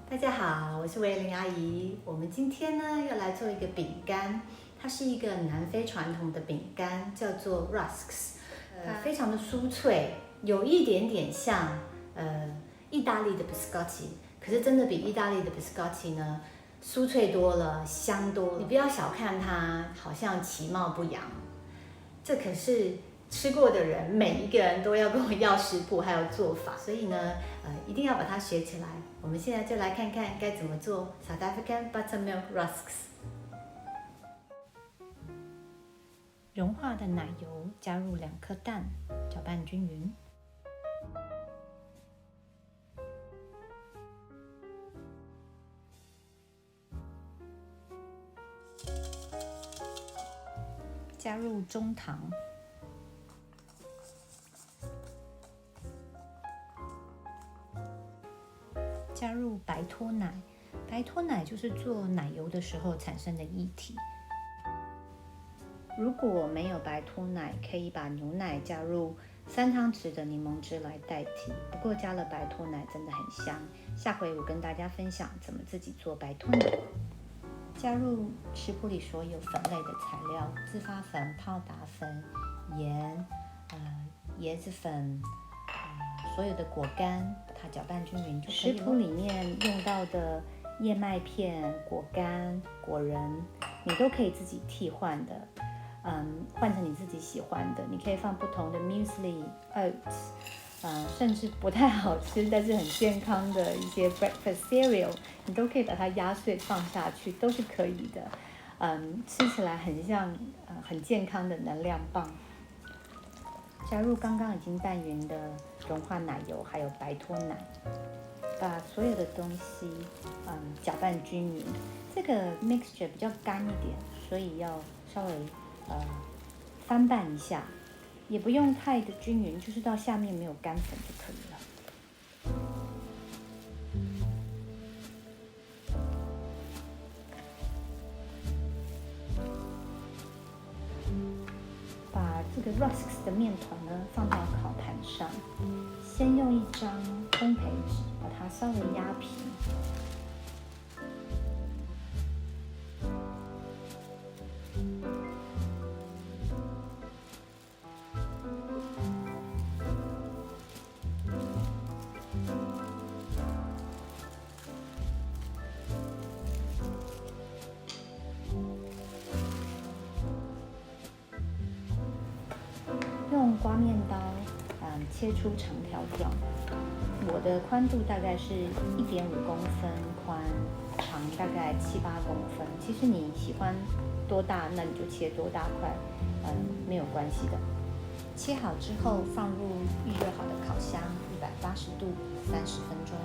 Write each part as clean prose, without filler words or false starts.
大家好，我是维玲阿姨。我们今天呢要来做一个饼干，它是一个南非传统的饼干，叫做 rusks，非常的酥脆，有一点点像意大利的 biscotti， 可是真的比意大利的 biscotti 呢酥脆多了，香多了。你不要小看它，好像其貌不扬，这可是吃过的人，每一个人都要跟我要食谱还有做法，所以呢，一定要把它学起来。我们现在就来看看该怎么做 South African Buttermilk Rusks。融化的奶油加入2颗蛋，搅拌均匀。加入中糖。加入白脱奶，白脱奶就是做奶油的时候产生的液体。如果没有白脱奶，可以把牛奶加入3汤匙的柠檬汁来代替。不过加了白脱奶真的很香。下回我跟大家分享怎么自己做白脱奶。加入食谱里所有粉类的材料：自发粉、泡打粉、盐、椰子粉。所有的果干，把它搅拌均匀就可以了。食谱里面用到的燕麦片、果干、果仁，你都可以自己替换的，换成你自己喜欢的。你可以放不同的 muesli、oats，甚至不太好吃但是很健康的一些 breakfast cereal， 你都可以把它压碎放下去，都是可以的。吃起来很像很健康的能量棒。加入刚刚已经拌匀的融化奶油，还有白脱奶，把所有的东西搅拌均匀。这个 mixture 比较干一点，所以要稍微翻拌一下，也不用太的均匀，就是到下面没有干粉就可以了。这个 rusks 的面团呢，放到烤盘上，先用一张烘焙纸把它稍微压平，用刮面刀切出长条状。我的宽度大概是1.5公分宽，长大概7、8公分。其实你喜欢多大，那你就切多大块，没有关系的。切好之后放入预热好的烤箱，180度30分钟。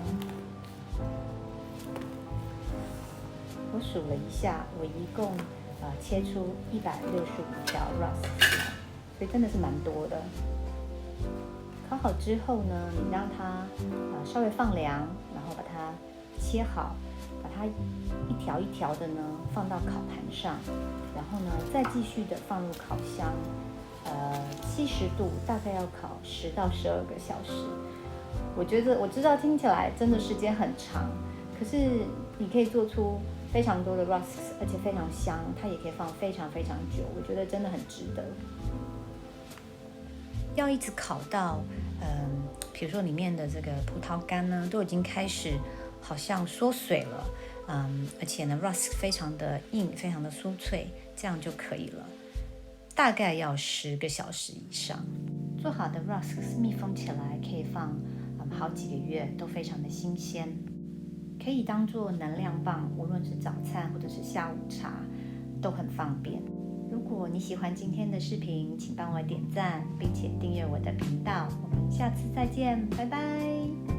我数了一下，我一共切出165条 rusks。所以真的是蛮多的。烤好之后呢，你让它稍微放凉，然后把它切好，把它一条一条的呢放到烤盘上，然后呢再继续的放入烤箱，70度，大概要烤10到12个小时。我知道听起来真的时间很长，可是你可以做出非常多的 rusks， 而且非常香，它也可以放非常非常久，我觉得真的很值得。要一直烤到，比如说里面的这个葡萄干呢，都已经开始好像缩水了，而且呢 rusk 非常的硬，非常的酥脆，这样就可以了。大概要10个小时以上。做好的 rusks 密封起来可以放好几个月，都非常的新鲜，可以当做能量棒，无论是早餐或者是下午茶，都很方便。如果你喜欢今天的视频，请帮我点赞，并且订阅我的频道。我们下次再见，拜拜。